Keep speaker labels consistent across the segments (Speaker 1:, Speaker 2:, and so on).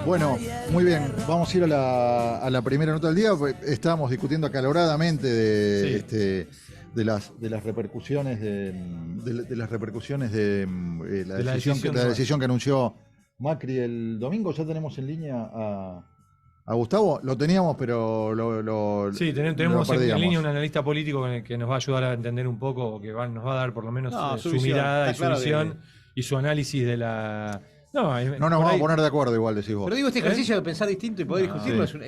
Speaker 1: Bueno, muy bien, vamos a ir a la primera nota del día. Estábamos discutiendo acaloradamente de,
Speaker 2: Sí,
Speaker 1: de las repercusiones de las repercusiones de
Speaker 2: de la decisión
Speaker 1: la
Speaker 2: de
Speaker 1: decisión
Speaker 2: Macri.
Speaker 1: que anunció Macri el domingo. Ya tenemos en línea a Gustavo. Lo teníamos, pero
Speaker 2: Sí,
Speaker 1: lo
Speaker 2: tenemos en línea un
Speaker 1: perdíamos.
Speaker 2: analista político con el que nos va a ayudar a entender un poco, o que nos va a dar por lo menos
Speaker 3: No, su
Speaker 2: su
Speaker 3: visión.
Speaker 2: mirada y
Speaker 3: Está
Speaker 2: su
Speaker 3: claro
Speaker 2: visión
Speaker 3: que.
Speaker 2: y su análisis de la... No,
Speaker 1: No nos
Speaker 2: por
Speaker 1: vamos a
Speaker 2: ahí...
Speaker 1: poner de acuerdo, igual decís
Speaker 3: Pero
Speaker 1: vos.
Speaker 3: digo, este
Speaker 2: ¿Eh?
Speaker 3: ejercicio de pensar distinto y poder discutirlo
Speaker 2: No,
Speaker 1: Sí.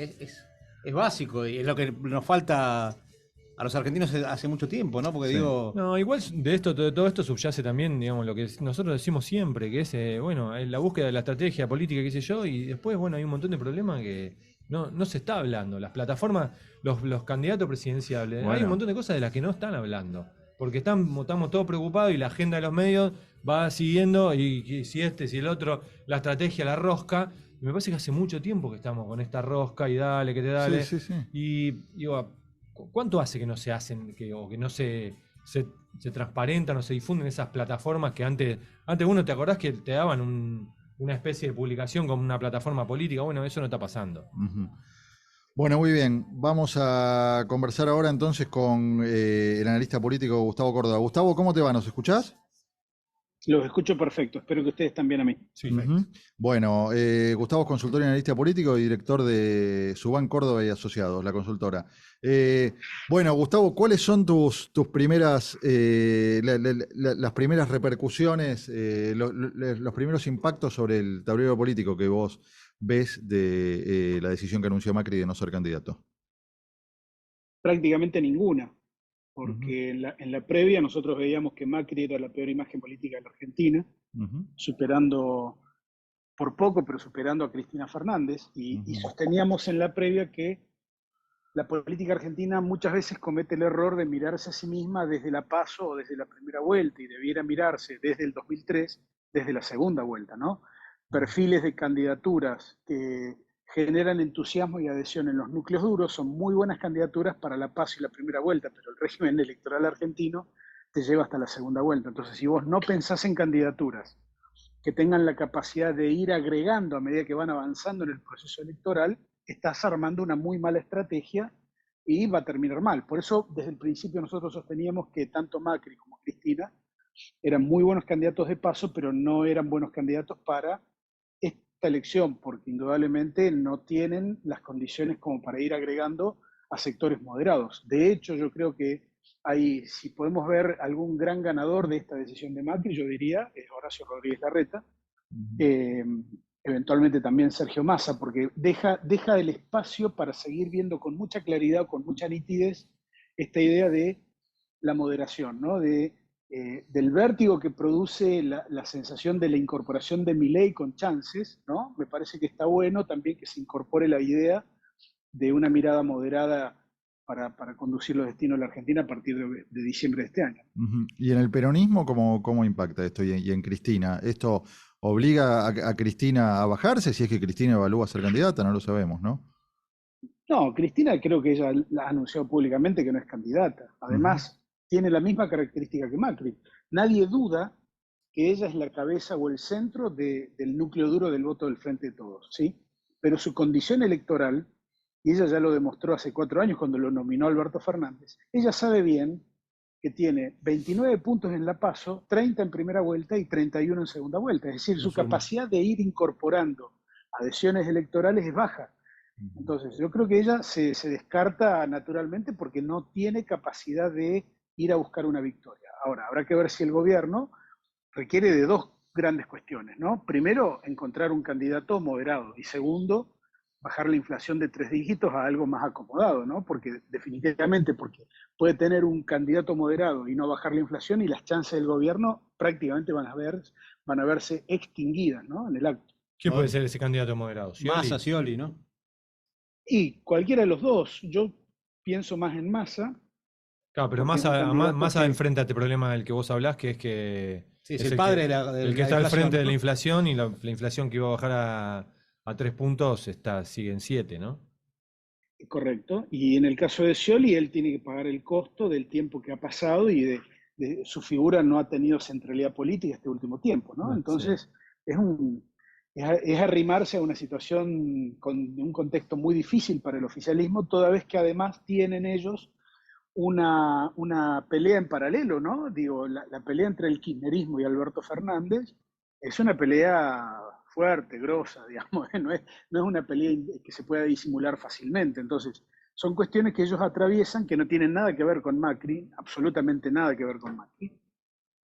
Speaker 3: es básico y es lo que nos falta a los argentinos hace mucho tiempo, ¿no? Porque
Speaker 1: Sí.
Speaker 3: digo.
Speaker 2: no, igual de todo esto subyace también, digamos, lo que nosotros decimos siempre, que es, bueno, la búsqueda de la estrategia política, qué sé yo, y después, bueno, hay un montón de problemas que no se está hablando. Las plataformas, los candidatos presidenciales, hay un
Speaker 1: Bueno,
Speaker 2: montón de cosas de las que no están hablando. Porque estamos todos preocupados y la agenda de los medios va siguiendo, y si este, si el otro, la estrategia, la rosca. Y me parece que hace mucho tiempo que estamos con esta rosca y dale, que te
Speaker 1: sí,
Speaker 2: dale.
Speaker 1: sí, sí.
Speaker 2: Y digo, ¿cuánto hace que no se hacen, o que no se transparentan o se difunden esas plataformas que antes uno, ¿te acordás que te daban una especie de publicación como una plataforma política? Bueno, eso no está pasando.
Speaker 1: Ujú. Bueno, muy bien. Vamos a conversar ahora entonces con el analista político Gustavo Córdoba. Gustavo, ¿cómo te va? ¿Nos escuchás?
Speaker 4: Los escucho perfecto, espero que ustedes también a mí.
Speaker 2: Sí.
Speaker 1: Ujú. Bueno, Gustavo es consultor y analista político y director de Subán Córdoba y Asociados, la consultora. Bueno, Gustavo, ¿cuáles son tus primeras, las primeras repercusiones, los primeros impactos sobre el tablero político que vos ves de la decisión que anunció Macri de no ser candidato?
Speaker 4: Prácticamente ninguna,
Speaker 1: Ujú,
Speaker 4: porque en la previa nosotros veíamos que Macri era la peor imagen política de la Argentina,
Speaker 1: ujú,
Speaker 4: superando por poco, pero superando a Cristina Fernández, y
Speaker 1: ujú.
Speaker 4: sosteníamos en la previa que la política argentina muchas veces comete el error de mirarse a sí misma desde la PASO o desde la primera vuelta, y debiera mirarse desde el 2003, desde la segunda vuelta, ¿no? Perfiles de candidaturas que generan entusiasmo y adhesión en los núcleos duros son muy buenas candidaturas para la PASO y la primera vuelta, pero el régimen electoral argentino te lleva hasta la segunda vuelta. Entonces, si vos no pensás en candidaturas que tengan la capacidad de ir agregando a medida que van avanzando en el proceso electoral, estás armando una muy mala estrategia y va a terminar mal. Por eso, desde el principio nosotros sosteníamos que tanto Macri como Cristina eran muy buenos candidatos de paso, pero no eran buenos candidatos para esta elección, porque indudablemente no tienen las condiciones como para ir agregando a sectores moderados. De hecho, yo creo que hay, si podemos ver algún gran ganador de esta decisión de Macri, yo diría es Horacio Rodríguez Larreta,
Speaker 1: Ujú.
Speaker 4: eh, eventualmente también Sergio Massa, porque deja el espacio para seguir viendo con mucha claridad, con mucha nitidez, esta idea de la moderación, ¿no? Del vértigo que produce la sensación de la incorporación de Milei con chances, ¿no? Me parece que está bueno también que se incorpore la idea de una mirada moderada para conducir los destinos de la Argentina a partir de diciembre de este año.
Speaker 1: Ujú. ¿Y en el peronismo cómo impacta esto? Y en Cristina, ¿esto obliga a Cristina a bajarse? Si es que Cristina evalúa ser candidata, no lo sabemos, ¿no?
Speaker 4: No, Cristina creo que ella la ha anunciado públicamente que no es candidata.
Speaker 1: Ujú,
Speaker 4: Además, tiene la misma característica que Macri. Nadie duda que ella es la cabeza o el centro del núcleo duro del voto del Frente de Todos, ¿sí? Pero su condición electoral, y ella ya lo demostró hace 4 años cuando lo nominó Alberto Fernández, ella sabe bien que tiene 29 puntos en la PASO, 30 en primera vuelta y 31 en segunda vuelta. Es decir,
Speaker 2: No
Speaker 4: su
Speaker 2: suma.
Speaker 4: capacidad de ir incorporando adhesiones electorales es baja.
Speaker 1: ujú.
Speaker 4: Entonces, yo creo que ella se descarta naturalmente porque no tiene capacidad de ir a buscar una victoria. Ahora, habrá que ver si el gobierno requiere de dos grandes cuestiones, ¿no? Primero, encontrar un candidato moderado y segundo, bajar la inflación de 3 dígitos a algo más acomodado, ¿no? Porque definitivamente, porque puede tener un candidato moderado y no bajar la inflación y las chances del gobierno prácticamente van a verse extinguidas, ¿no? En el acto.
Speaker 2: ¿Quién puede ser ese candidato moderado?
Speaker 3: Massa,
Speaker 2: ¿Scioli?
Speaker 3: Scioli, ¿no?
Speaker 4: Y cualquiera de los dos, yo pienso más en Massa,
Speaker 2: Claro, pero
Speaker 4: porque es un candidato
Speaker 2: Massa
Speaker 4: que,
Speaker 2: enfrenta este problema del que vos hablás, que
Speaker 3: Sí, es
Speaker 2: es
Speaker 3: el padre de
Speaker 2: el que
Speaker 3: la
Speaker 2: está al
Speaker 3: inflación,
Speaker 2: frente de la
Speaker 3: ¿no?
Speaker 2: inflación, y la inflación que iba a bajar a 3 puntos sigue en 7, ¿no?
Speaker 4: correcto, y en el caso de Scioli, él tiene que pagar el costo del tiempo que ha pasado y de su figura no ha tenido centralidad política este último tiempo, ¿no?
Speaker 2: Sí.
Speaker 4: Entonces, es un, es arrimarse a una situación con un contexto muy difícil para el oficialismo, toda vez que además tienen ellos una pelea en paralelo, ¿no? Digo, la pelea entre el kirchnerismo y Alberto Fernández es una pelea fuerte, grosa, digamos, no es una pelea que se pueda disimular fácilmente. Entonces, son cuestiones que ellos atraviesan que no tienen nada que ver con Macri, absolutamente nada que ver con Macri,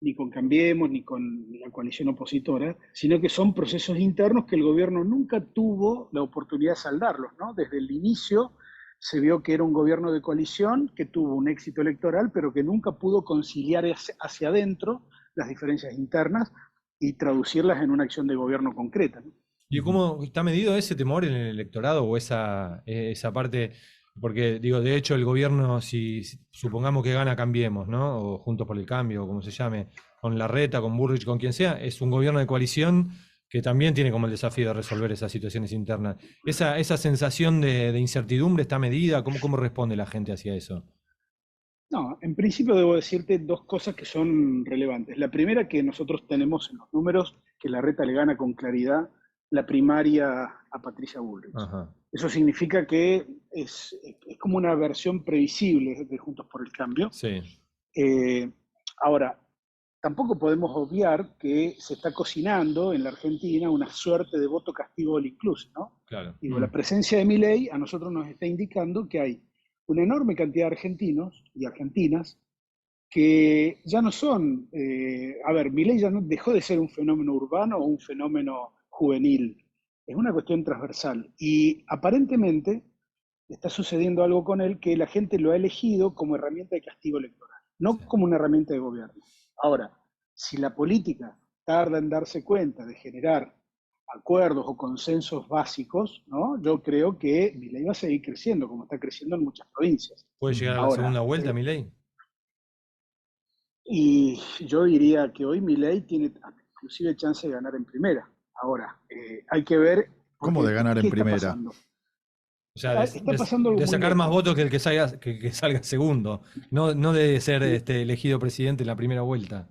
Speaker 4: ni con Cambiemos, ni con la coalición opositora, sino que son procesos internos que el gobierno nunca tuvo la oportunidad de saldarlos, ¿no? Desde el inicio se vio que era un gobierno de coalición que tuvo un éxito electoral, pero que nunca pudo conciliar hacia adentro las diferencias internas y traducirlas en una acción de gobierno concreta, ¿no?
Speaker 2: ¿Y cómo está medido ese temor en el electorado o esa parte? Porque, digo, de hecho, el gobierno, si supongamos que gana Cambiemos, ¿no? O Juntos por el Cambio, o como se llame, con Larreta, con Burrich, con quien sea, es un gobierno de coalición que también tiene como el desafío de resolver esas situaciones internas. Esa sensación de incertidumbre está medida, ¿cómo responde la gente hacia eso?
Speaker 4: No, en principio debo decirte dos cosas que son relevantes. La primera, que nosotros tenemos en los números que Larreta le gana con claridad la primaria a Patricia Bullrich.
Speaker 2: Ajá.
Speaker 4: Eso significa que es como una versión previsible de Juntos por el Cambio.
Speaker 2: Sí.
Speaker 4: Ahora, tampoco podemos obviar que se está cocinando en la Argentina una suerte de voto castigo all inclusive, ¿no?
Speaker 2: Claro.
Speaker 4: Digo, la presencia de Milei a nosotros nos está indicando que hay una enorme cantidad de argentinos y argentinas que ya no son, a ver, Milei ya no dejó de ser un fenómeno urbano o un fenómeno juvenil, es una cuestión transversal y aparentemente está sucediendo algo con él que la gente lo ha elegido como herramienta de castigo electoral, no como una herramienta de gobierno. Ahora, si la política tarda en darse cuenta de generar acuerdos o consensos básicos, ¿no? Yo creo que Milei va a seguir creciendo, como está creciendo en muchas provincias.
Speaker 2: ¿Puede llegar a la segunda vuelta, Milei?
Speaker 4: Y yo diría que hoy Milei tiene inclusive chance de ganar en primera. Ahora, hay que ver...
Speaker 1: ¿Cómo de ganar en primera?
Speaker 2: O sea, de sacar más votos que el que salga segundo, no de ser elegido presidente en la primera vuelta.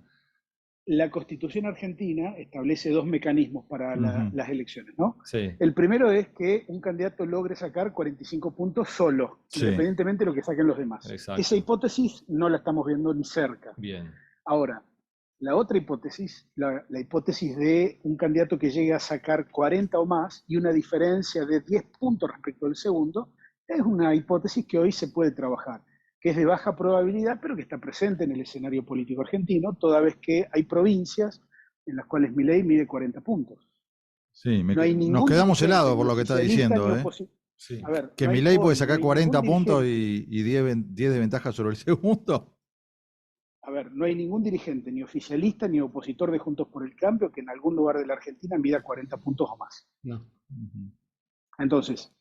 Speaker 4: La Constitución argentina establece dos mecanismos para las elecciones, ¿no?
Speaker 2: Sí.
Speaker 4: El primero es que un candidato logre sacar 45 puntos solo, sí, independientemente de lo que saquen los demás.
Speaker 2: Exacto.
Speaker 4: Esa hipótesis no la estamos viendo ni cerca.
Speaker 2: Bien.
Speaker 4: Ahora, la otra hipótesis, la hipótesis de un candidato que llegue a sacar 40 o más y una diferencia de 10 puntos respecto al segundo, es una hipótesis que hoy se puede trabajar, que es de baja probabilidad, pero que está presente en el escenario político argentino, toda vez que hay provincias en las cuales Milei mide 40 puntos.
Speaker 1: Sí, nos quedamos helados por lo que está diciendo.
Speaker 2: Sí.
Speaker 4: A ver,
Speaker 1: que Milei puede sacar 40 puntos y 10 de ventaja sobre el segundo.
Speaker 4: A ver, no hay ningún dirigente, ni oficialista, ni opositor de Juntos por el Cambio, que en algún lugar de la Argentina mida 40 puntos o más.
Speaker 3: No.
Speaker 4: Entonces,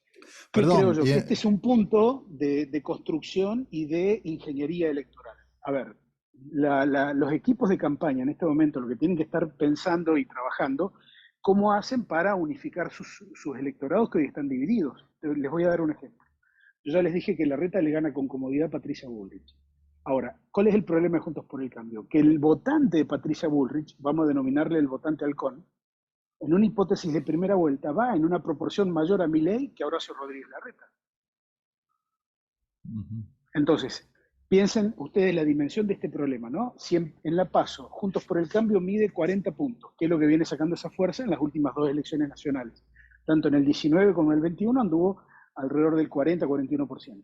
Speaker 4: ¿qué creo yo? Que este es un punto de construcción y de ingeniería electoral. A ver, los equipos de campaña en este momento lo que tienen que estar pensando y trabajando, ¿cómo hacen para unificar sus electorados que hoy están divididos? Les voy a dar un ejemplo. Yo ya les dije que Larreta le gana con comodidad a Patricia Bullrich. Ahora, ¿cuál es el problema de Juntos por el Cambio? Que el votante de Patricia Bullrich, vamos a denominarle el votante halcón, en una hipótesis de primera vuelta va en una proporción mayor a Milei que a Horacio Rodríguez Larreta. Entonces, piensen ustedes la dimensión de este problema, ¿no? Si en la PASO, Juntos por el Cambio mide 40 puntos, que es lo que viene sacando esa fuerza en las últimas dos elecciones nacionales. Tanto en el 19 como en el 21 anduvo alrededor del 40-41%.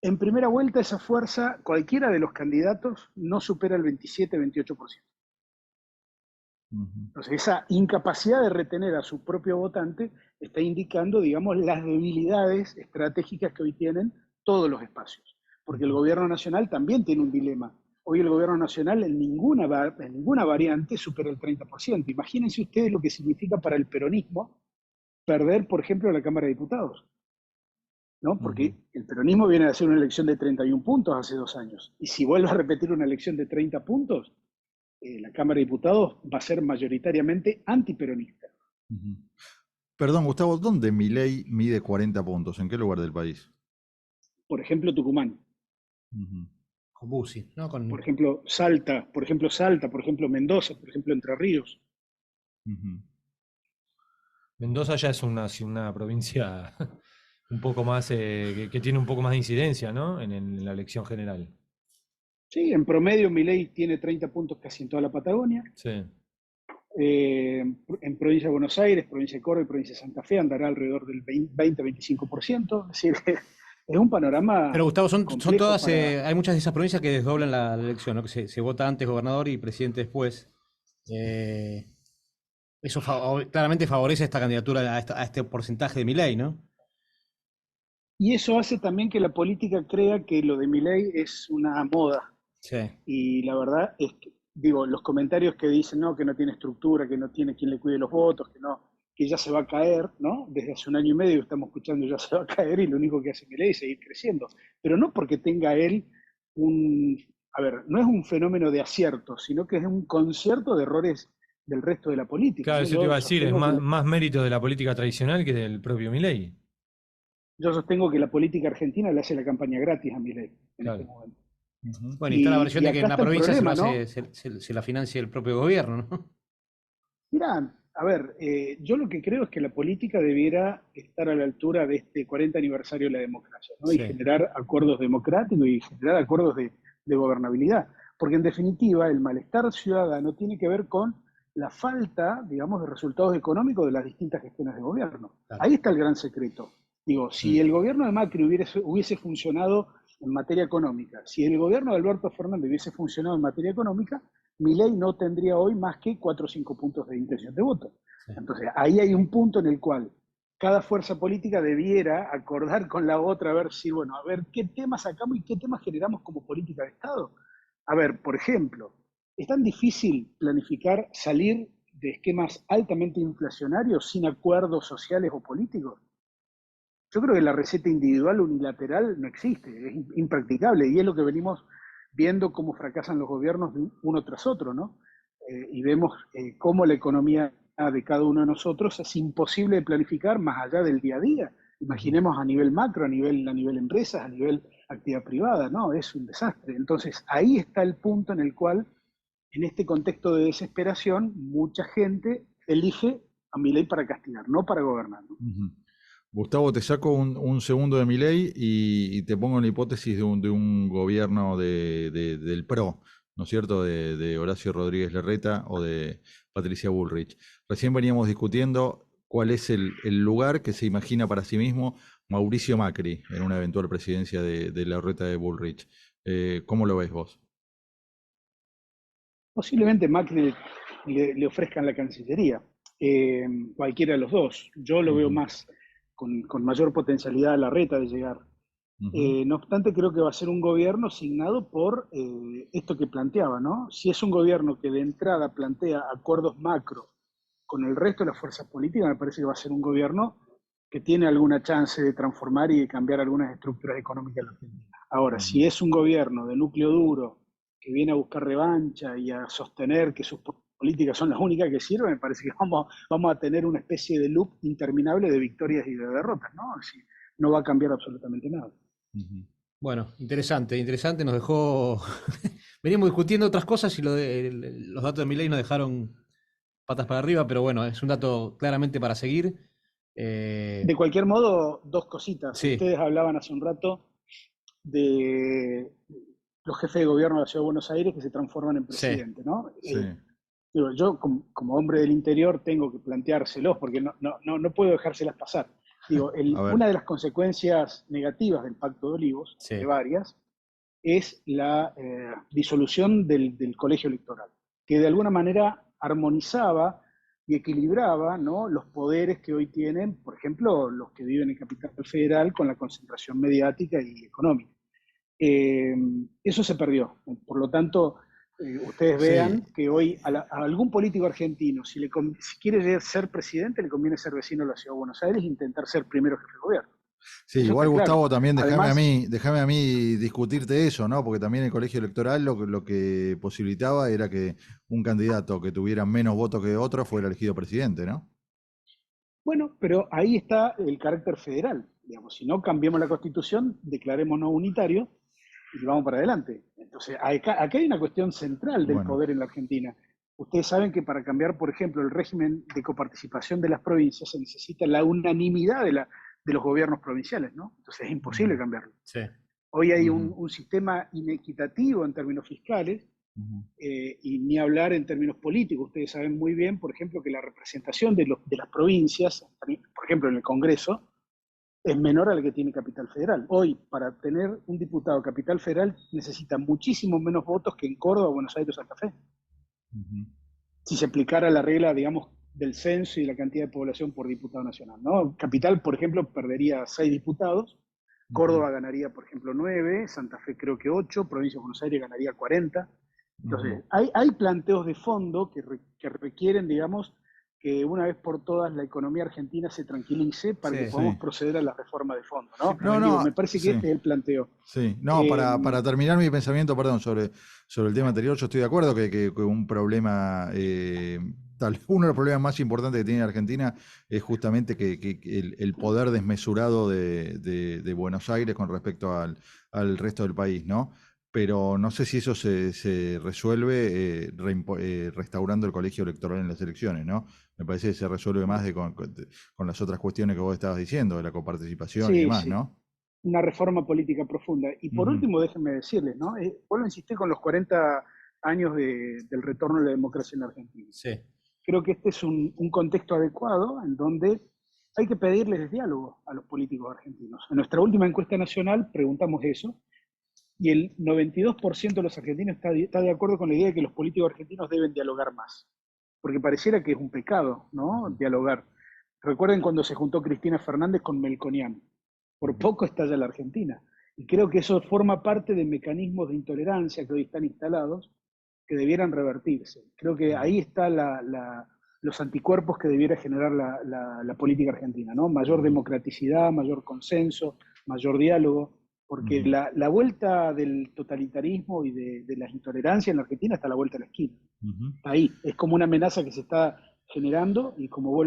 Speaker 4: En primera vuelta esa fuerza, cualquiera de los candidatos no supera el 27-28%. Entonces esa incapacidad de retener a su propio votante está indicando, digamos, las debilidades estratégicas que hoy tienen todos los espacios. Porque el gobierno nacional también tiene un dilema. Hoy el gobierno nacional en ninguna variante supera el 30%. Imagínense ustedes lo que significa para el peronismo perder, por ejemplo, la Cámara de Diputados, ¿no? Porque el peronismo viene a hacer una elección de 31 puntos hace 2 años. Y si vuelve a repetir una elección de 30 puntos, la Cámara de Diputados va a ser mayoritariamente antiperonista.
Speaker 1: Perdón, Gustavo, ¿dónde Milei mide 40 puntos? ¿En qué lugar del país?
Speaker 4: Por ejemplo, Tucumán.
Speaker 3: Con Bussi, ¿no?
Speaker 4: Por ejemplo, Salta, por ejemplo, Mendoza, por ejemplo, Entre Ríos.
Speaker 2: Mendoza ya es una provincia un poco más, que tiene un poco más de incidencia, ¿no? En la elección general.
Speaker 4: Sí, en promedio Milei tiene 30 puntos casi en toda la Patagonia.
Speaker 2: Sí.
Speaker 4: En provincia de Buenos Aires, provincia de Córdoba y provincia de Santa Fe andará alrededor del 20-25%. Es decir, es un panorama
Speaker 3: Pero Gustavo, son
Speaker 4: complejo
Speaker 3: todas,
Speaker 4: para...
Speaker 3: hay muchas de esas provincias que desdoblan la elección, ¿no? Que se vota antes gobernador y presidente después. Eh, Eso claramente favorece esta candidatura a este porcentaje de Milei, ¿no?
Speaker 4: Y eso hace también que la política crea que lo de Milei es una moda.
Speaker 3: Sí.
Speaker 4: Y la verdad es que, digo, los comentarios que dicen, no, que no tiene estructura, que no tiene quien le cuide los votos, que no, que ya se va a caer, ¿no? Desde hace un año y medio estamos escuchando ya se va a caer y lo único que hace Milei es seguir creciendo. Pero no porque tenga él un, a ver, no es un fenómeno de acierto, sino que es un concierto de errores del resto de la política,
Speaker 2: Claro,
Speaker 4: ¿no?
Speaker 2: eso te iba a decir, es
Speaker 4: Sostengo
Speaker 2: más mérito de la política tradicional que del propio Milei.
Speaker 4: yo sostengo que la política argentina le hace la campaña gratis a Milei en este
Speaker 2: Claro.
Speaker 4: momento.
Speaker 3: Bueno, y está la versión
Speaker 4: Y
Speaker 3: de que
Speaker 4: acá
Speaker 3: en la
Speaker 4: está el
Speaker 3: provincia
Speaker 4: problema, ¿no?
Speaker 3: se la financia el propio gobierno, ¿no?
Speaker 4: Mirá, a ver, yo lo que creo es que la política debiera estar a la altura de este 40 aniversario de la democracia, ¿no? Y
Speaker 3: Sí.
Speaker 4: generar acuerdos democráticos y generar acuerdos de gobernabilidad. Porque en definitiva, el malestar ciudadano tiene que ver con la falta, digamos, de resultados económicos de las distintas gestiones de gobierno.
Speaker 3: Claro.
Speaker 4: Ahí está el gran secreto. Digo, si el gobierno de Macri hubiese funcionado en materia económica, si el gobierno de Alberto Fernández hubiese funcionado en materia económica, Milei no tendría hoy más que 4 o 5 puntos de intención de voto.
Speaker 3: Sí.
Speaker 4: Entonces, ahí hay un punto en el cual cada fuerza política debiera acordar con la otra a ver si, bueno, a ver qué temas sacamos y qué temas generamos como política de Estado. A ver, por ejemplo, es tan difícil planificar salir de esquemas altamente inflacionarios sin acuerdos sociales o políticos. Yo creo que la receta individual unilateral no existe, es impracticable y es lo que venimos viendo cómo fracasan los gobiernos uno tras otro, ¿no? Y vemos cómo la economía de cada uno de nosotros es imposible de planificar más allá del día a día. Imaginemos a nivel macro, a nivel empresas, a nivel actividad privada, ¿no? Es un desastre. Entonces, ahí está el punto en el cual, en este contexto de desesperación, mucha gente elige a Milei para castigar, no para gobernar, ¿no?
Speaker 1: Gustavo, te saco un segundo de Milei y te pongo en la hipótesis de un gobierno del PRO, ¿no es cierto? De Horacio Rodríguez Larreta o de Patricia Bullrich. Recién veníamos discutiendo cuál es el lugar que se imagina para sí mismo Mauricio Macri en una eventual presidencia de Larreta de Bullrich. ¿Cómo lo ves vos?
Speaker 4: Posiblemente Macri le ofrezcan la Cancillería, cualquiera de los dos. Yo lo veo más con mayor potencialidad a Larreta de llegar. No obstante, creo que va a ser un gobierno signado por esto que planteaba, ¿no? Si es un gobierno que de entrada plantea acuerdos macro con el resto de las fuerzas políticas, me parece que va a ser un gobierno que tiene alguna chance de transformar y de cambiar algunas estructuras económicas de la Argentina. Ahora, si es un gobierno de núcleo duro que viene a buscar revancha y a sostener que sus políticas son las únicas que sirven, me parece que vamos a tener una especie de loop interminable de victorias y de derrotas, ¿no? Así, no va a cambiar absolutamente nada.
Speaker 3: Bueno, interesante, nos dejó... Veníamos discutiendo otras cosas y los datos de Milei nos dejaron patas para arriba, pero bueno, es un dato claramente para seguir.
Speaker 4: De cualquier modo, dos cositas.
Speaker 3: Sí.
Speaker 4: Ustedes hablaban hace un rato de los jefes de gobierno de la Ciudad de Buenos Aires que se transforman en presidente, ¿no?
Speaker 1: Sí.
Speaker 4: Digo, yo como hombre del interior tengo que planteárselos porque no puedo dejárselas pasar. Digo, una de las consecuencias negativas del Pacto de Olivos, de varias, es la disolución del colegio electoral, que de alguna manera armonizaba y equilibraba, ¿no?, los poderes que hoy tienen, por ejemplo, los que viven en Capital Federal con la concentración mediática y económica. Eso se perdió. Por lo tanto, ustedes vean que hoy a algún político argentino, si quiere ser presidente, le conviene ser vecino de la Ciudad de Buenos Aires e intentar ser primero jefe de gobierno.
Speaker 1: Sí,
Speaker 4: eso
Speaker 1: igual Gustavo,
Speaker 4: claro.
Speaker 1: también
Speaker 4: Además,
Speaker 1: déjame a mí discutirte eso, ¿no? Porque también el colegio electoral lo que posibilitaba era que un candidato que tuviera menos votos que otro fuera elegido presidente, ¿no?
Speaker 4: Bueno, pero ahí está el carácter federal. Digamos, si no cambiamos la Constitución, declarémonos unitario y vamos para adelante. Entonces, acá hay una cuestión central del poder en la Argentina. Ustedes saben que para cambiar, por ejemplo, el régimen de coparticipación de las provincias se necesita la unanimidad de los gobiernos provinciales, ¿no? Entonces es imposible cambiarlo.
Speaker 3: Sí.
Speaker 4: Hoy hay un sistema inequitativo en términos fiscales, y ni hablar en términos políticos. Ustedes saben muy bien, por ejemplo, que la representación de las provincias, por ejemplo, en el Congreso, es menor a la que tiene Capital Federal. Hoy, para tener un diputado Capital Federal, necesita muchísimo menos votos que en Córdoba, Buenos Aires o Santa Fe. Si se aplicara la regla, digamos, del censo y la cantidad de población por diputado nacional, ¿no? Capital, por ejemplo, perdería 6 diputados, Córdoba ganaría, por ejemplo, 9, Santa Fe creo que 8, Provincia de Buenos Aires ganaría 40. Entonces, hay planteos de fondo que requieren, digamos, que una vez por todas la economía argentina se tranquilice para que podamos proceder a la reforma de fondo, ¿no? Me parece que este es el planteo.
Speaker 1: Sí, no, para terminar mi pensamiento, perdón, sobre el tema anterior, yo estoy de acuerdo que un problema, uno de los problemas más importantes que tiene Argentina es justamente que el poder desmesurado de Buenos Aires con respecto al resto del país, ¿no? Pero no sé si eso se resuelve restaurando el colegio electoral en las elecciones, ¿no? Me parece que se resuelve más con las otras cuestiones que vos estabas diciendo, de la coparticipación y demás, ¿no?
Speaker 4: Una reforma política profunda. Y por último, déjenme decirles, ¿no? Vuelvo a insistir con los 40 años del retorno a la democracia en Argentina.
Speaker 3: Sí.
Speaker 4: Creo que este es un contexto adecuado en donde hay que pedirles diálogo a los políticos argentinos. En nuestra última encuesta nacional preguntamos eso, y el 92% de los argentinos está de acuerdo con la idea de que los políticos argentinos deben dialogar más, porque pareciera que es un pecado, ¿no? Dialogar. Recuerden cuando se juntó Cristina Fernández con Melconian, por poco estalla la Argentina, y creo que eso forma parte de mecanismos de intolerancia que hoy están instalados, que debieran revertirse. Creo que ahí están los anticuerpos que debiera generar la política argentina, ¿no? Mayor democraticidad, mayor consenso, mayor diálogo, porque la vuelta del totalitarismo y de las intolerancias en la Argentina está a la vuelta de la esquina. Ahí, es como una amenaza que se está generando, y como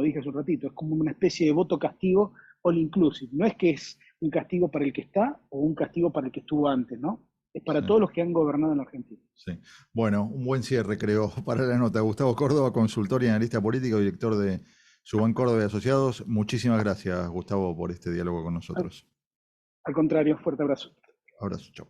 Speaker 4: dije hace un ratito, es como una especie de voto castigo all inclusive. No es que es un castigo para el que está o un castigo para el que estuvo antes, ¿no? Es para todos los que han gobernado en la Argentina.
Speaker 1: Sí. Bueno, un buen cierre, creo, para la nota. Gustavo Córdoba, consultor y analista político, director de Subán Córdoba y Asociados. Muchísimas gracias, Gustavo, por este diálogo con nosotros.
Speaker 4: Al contrario, fuerte abrazo.
Speaker 1: Abrazo, chao.